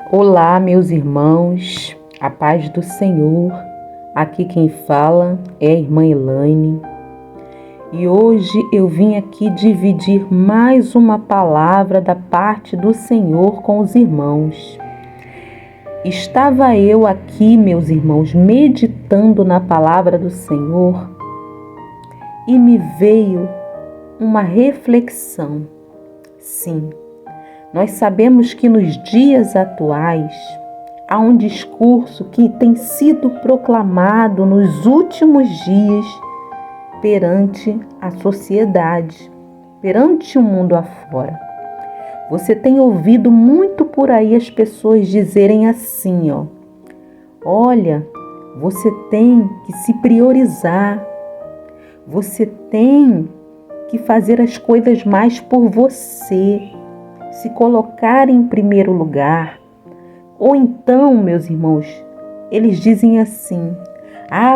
Olá, meus irmãos, a paz do Senhor. Aqui quem fala é a irmã Elaine. E hoje eu vim aqui dividir mais uma palavra da parte do Senhor com os irmãos. Estava eu aqui, meus irmãos, meditando na palavra do Senhor e me veio uma reflexão. Sim, nós sabemos que nos dias atuais há um discurso que tem sido proclamado nos últimos dias perante a sociedade, perante o mundo afora. Você tem ouvido muito por aí as pessoas dizerem assim, olha, você tem que se priorizar, você tem que fazer as coisas mais por você, se colocar em primeiro lugar. Ou então, meus irmãos, eles dizem assim,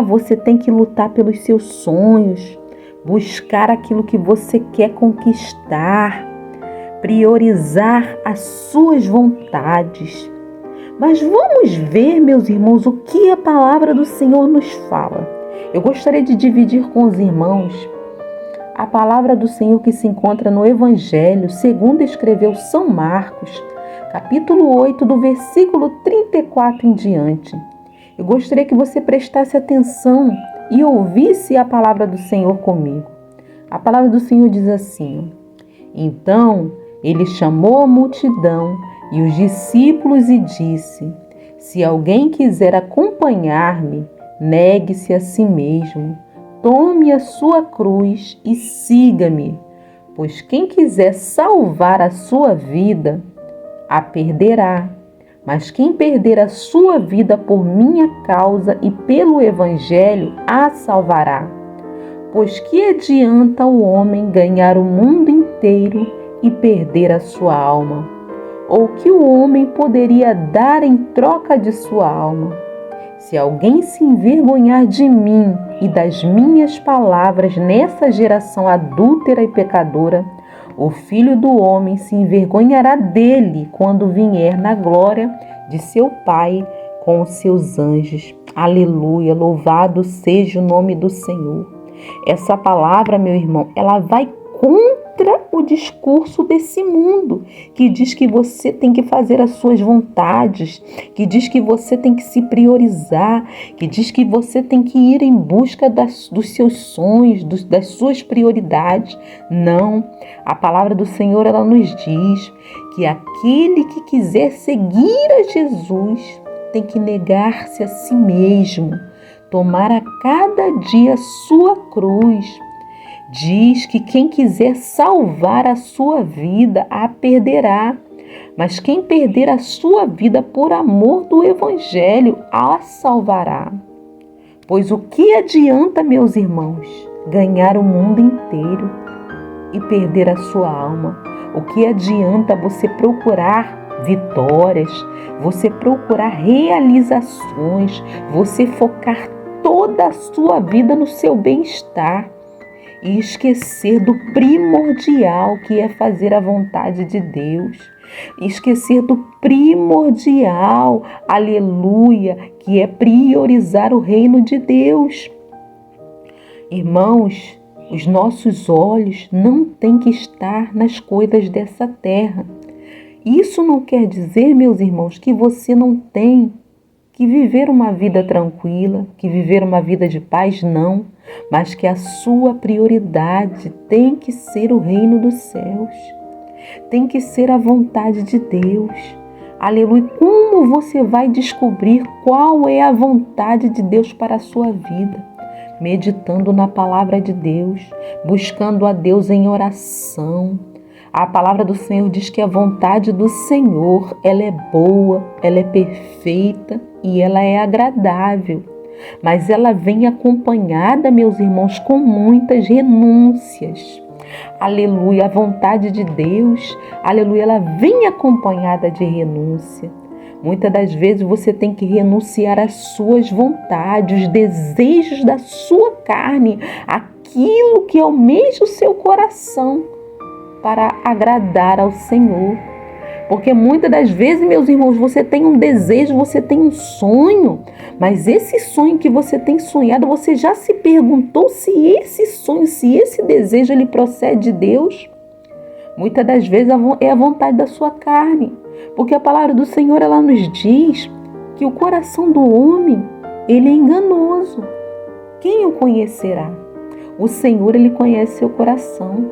você tem que lutar pelos seus sonhos, buscar aquilo que você quer conquistar, priorizar as suas vontades. Mas vamos ver, meus irmãos, o que a palavra do Senhor nos fala. Eu gostaria de dividir com os irmãos a palavra do Senhor que se encontra no Evangelho, segundo escreveu São Marcos, capítulo 8, do versículo 34 em diante. Eu gostaria que você prestasse atenção e ouvisse a palavra do Senhor comigo. A palavra do Senhor diz assim: Então ele chamou a multidão e os discípulos e disse: Se alguém quiser acompanhar-me, negue-se a si mesmo. Tome a sua cruz e siga-me, pois quem quiser salvar a sua vida, a perderá. Mas quem perder a sua vida por minha causa e pelo Evangelho, a salvará. Pois que adianta o homem ganhar o mundo inteiro e perder a sua alma? Ou que o homem poderia dar em troca de sua alma? Se alguém se envergonhar de mim e das minhas palavras nessa geração adúltera e pecadora, o Filho do Homem se envergonhará dele quando vier na glória de seu Pai com os seus anjos. Aleluia, louvado seja o nome do Senhor. Essa palavra, meu irmão, ela vai contra o discurso desse mundo, que diz que você tem que fazer as suas vontades, que diz que você tem que se priorizar, que diz que você tem que ir em busca dos seus sonhos, das suas prioridades. Não, a palavra do Senhor, ela nos diz que aquele que quiser seguir a Jesus tem que negar-se a si mesmo, tomar a cada dia a sua cruz. Diz que quem quiser salvar a sua vida, a perderá. Mas quem perder a sua vida por amor do Evangelho, a salvará. Pois o que adianta, meus irmãos, ganhar o mundo inteiro e perder a sua alma? O que adianta você procurar vitórias, você procurar realizações, você focar toda a sua vida no seu bem-estar e esquecer do primordial, que é fazer a vontade de Deus. Esquecer do primordial, aleluia, que é priorizar o reino de Deus. Irmãos, os nossos olhos não têm que estar nas coisas dessa terra. Isso não quer dizer, meus irmãos, que você não tem que viver uma vida tranquila, que viver uma vida de paz, não. Mas que a sua prioridade tem que ser o reino dos céus. Tem que ser a vontade de Deus. Aleluia. Como você vai descobrir qual é a vontade de Deus para a sua vida? Meditando na palavra de Deus, buscando a Deus em oração. A palavra do Senhor diz que a vontade do Senhor, ela é boa, ela é perfeita e ela é agradável. Mas ela vem acompanhada, meus irmãos, com muitas renúncias. Aleluia, a vontade de Deus, aleluia, ela vem acompanhada de renúncia. Muitas das vezes você tem que renunciar às suas vontades, os desejos da sua carne, aquilo que almeja o seu coração, para agradar ao Senhor. Porque muitas das vezes, meus irmãos, você tem um desejo, você tem um sonho, mas esse sonho que você tem sonhado, você já se perguntou se esse sonho, se esse desejo, ele procede de Deus? Muitas das vezes é a vontade da sua carne, porque a palavra do Senhor, ela nos diz que o coração do homem, ele é enganoso. Quem o conhecerá? O Senhor, ele conhece seu coração.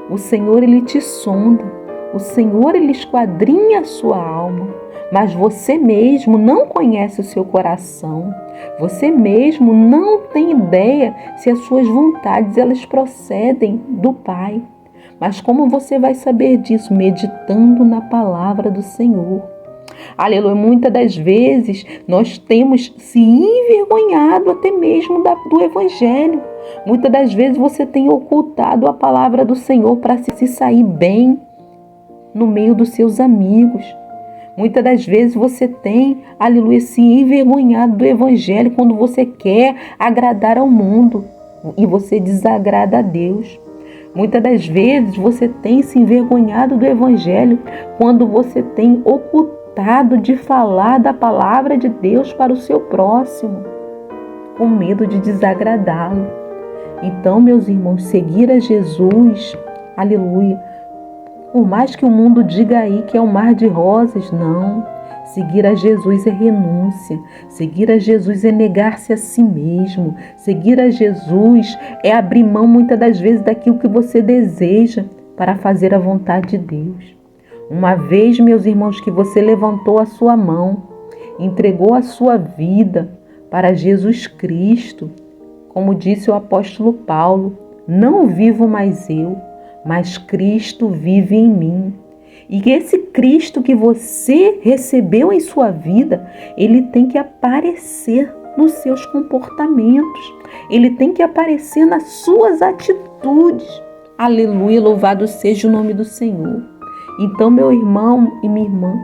O Senhor, ele te sonda. O Senhor, ele esquadrinha a sua alma. Mas você mesmo não conhece o seu coração. Você mesmo não tem ideia se as suas vontades, elas procedem do Pai. Mas como você vai saber disso? Meditando na palavra do Senhor. Aleluia. Muitas das vezes nós temos se envergonhado até mesmo do Evangelho. Muitas das vezes você tem ocultado a palavra do Senhor para se sair bem no meio dos seus amigos. Muitas das vezes você tem, aleluia, se envergonhado do Evangelho quando você quer agradar ao mundo e você desagrada a Deus. Muitas das vezes você tem se envergonhado do Evangelho quando você tem ocultado de falar da palavra de Deus para o seu próximo, com medo de desagradá-lo. Então, meus irmãos, seguir a Jesus, aleluia, por mais que o mundo diga aí que é um mar de rosas, não. Seguir a Jesus é renúncia. Seguir a Jesus é negar-se a si mesmo. Seguir a Jesus é abrir mão muitas das vezes daquilo que você deseja para fazer a vontade de Deus. Uma vez, meus irmãos, que você levantou a sua mão, entregou a sua vida para Jesus Cristo, como disse o apóstolo Paulo, não vivo mais eu, mas Cristo vive em mim. E esse Cristo que você recebeu em sua vida, ele tem que aparecer nos seus comportamentos. Ele tem que aparecer nas suas atitudes. Aleluia, louvado seja o nome do Senhor. Então, meu irmão e minha irmã,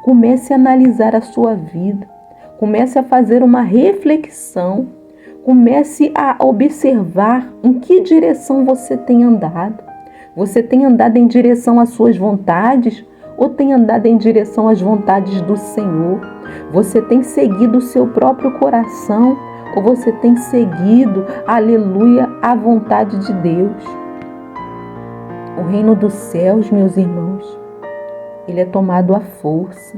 comece a analisar a sua vida. Comece a fazer uma reflexão. Comece a observar em que direção você tem andado. Você tem andado em direção às suas vontades ou tem andado em direção às vontades do Senhor? Você tem seguido o seu próprio coração ou você tem seguido, aleluia, a vontade de Deus? O reino dos céus, meus irmãos, ele é tomado à força.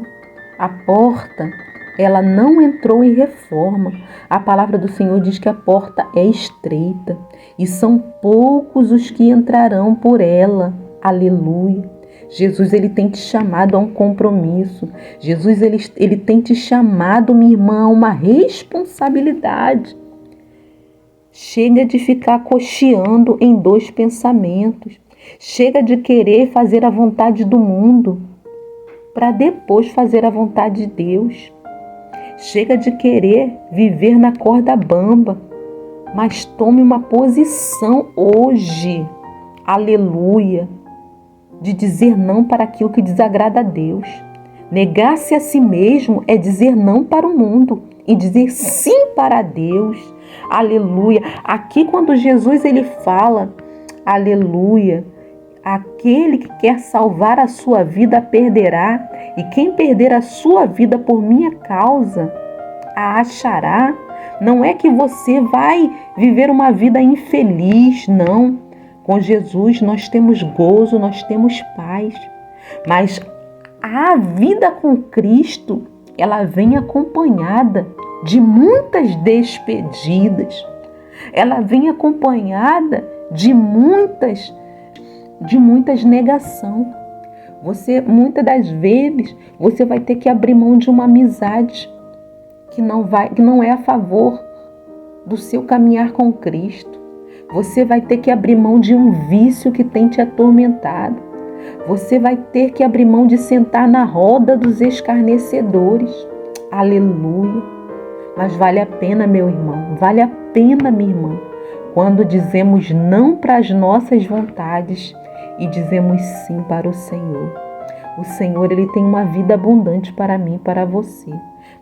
A porta, ela não entrou em reforma. A palavra do Senhor diz que a porta é estreita e são poucos os que entrarão por ela. Aleluia. Jesus, ele tem te chamado a um compromisso. Jesus, ele tem te chamado, minha irmã, a uma responsabilidade. Chega de ficar cocheando em dois pensamentos. Chega de querer fazer a vontade do mundo para depois fazer a vontade de Deus. Chega de querer viver na corda bamba, mas tome uma posição hoje, aleluia, de dizer não para aquilo que desagrada a Deus. Negar-se a si mesmo é dizer não para o mundo e dizer sim para Deus, aleluia. Aqui quando Jesus ele fala, aleluia, aquele que quer salvar a sua vida a perderá, e quem perder a sua vida por minha causa a achará. Não é que você vai viver uma vida infeliz, não. Com Jesus nós temos gozo, nós temos paz. Mas a vida com Cristo, ela vem acompanhada de muitas despedidas. Ela vem acompanhada de muitas negações. Muitas das vezes, você vai ter que abrir mão de uma amizade que não é a favor do seu caminhar com Cristo. Você vai ter que abrir mão de um vício que tem te atormentado. Você vai ter que abrir mão de sentar na roda dos escarnecedores. Aleluia. Mas vale a pena, meu irmão, vale a pena, minha irmã, quando dizemos não para as nossas vontades e dizemos sim para o Senhor. O Senhor, ele tem uma vida abundante para mim e para você.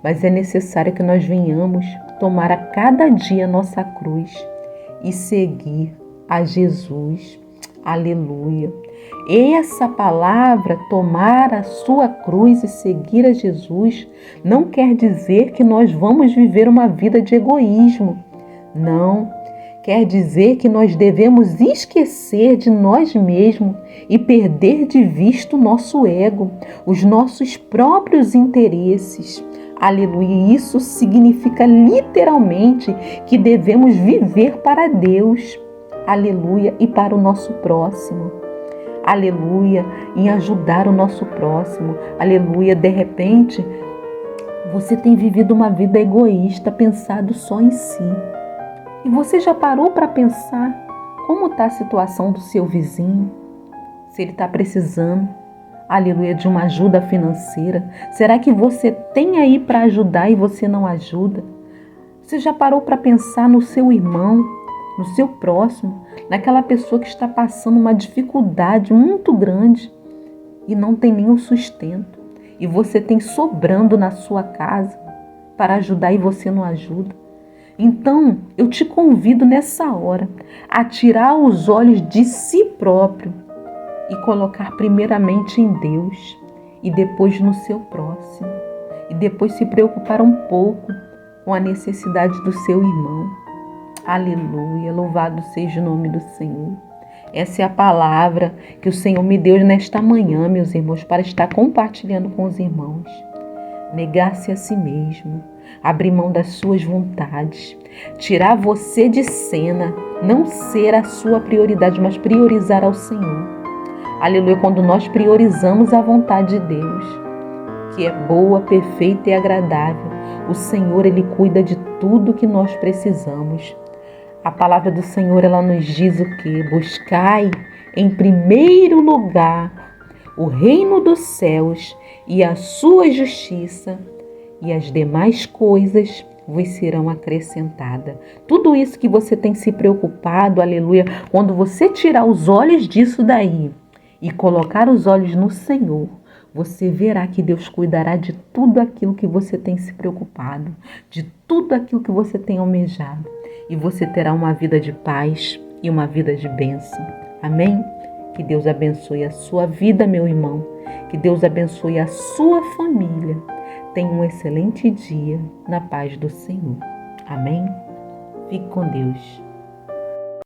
Mas é necessário que nós venhamos tomar a cada dia nossa cruz e seguir a Jesus. Aleluia. Essa palavra, tomar a sua cruz e seguir a Jesus, não quer dizer que nós vamos viver uma vida de egoísmo. Não, quer dizer que nós devemos esquecer de nós mesmos e perder de vista o nosso ego, os nossos próprios interesses. Aleluia! Isso significa literalmente que devemos viver para Deus. Aleluia! E para o nosso próximo. Aleluia! Em ajudar o nosso próximo. Aleluia! De repente, você tem vivido uma vida egoísta, pensado só em si. E você já parou para pensar como está a situação do seu vizinho? Se ele está precisando, aleluia, de uma ajuda financeira. Será que você tem aí para ajudar e você não ajuda? Você já parou para pensar no seu irmão, no seu próximo, naquela pessoa que está passando uma dificuldade muito grande e não tem nenhum sustento? E você tem sobrando na sua casa para ajudar e você não ajuda? Então, eu te convido nessa hora a tirar os olhos de si próprio e colocar primeiramente em Deus e depois no seu próximo. E depois se preocupar um pouco com a necessidade do seu irmão. Aleluia, louvado seja o nome do Senhor. Essa é a palavra que o Senhor me deu nesta manhã, meus irmãos, para estar compartilhando com os irmãos. Negar-se a si mesmo, abrir mão das suas vontades, tirar você de cena, não ser a sua prioridade, mas priorizar ao Senhor. Aleluia, quando nós priorizamos a vontade de Deus, que é boa, perfeita e agradável, o Senhor, Ele cuida de tudo que nós precisamos. A palavra do Senhor, ela nos diz o quê? Buscai em primeiro lugar o reino dos céus e a sua justiça, e as demais coisas vos serão acrescentadas. Tudo isso que você tem se preocupado, aleluia, quando você tirar os olhos disso daí e colocar os olhos no Senhor, você verá que Deus cuidará de tudo aquilo que você tem se preocupado, de tudo aquilo que você tem almejado, e você terá uma vida de paz e uma vida de bênção. Amém? Que Deus abençoe a sua vida, meu irmão. Que Deus abençoe a sua família. Tenha um excelente dia na paz do Senhor. Amém? Fique com Deus.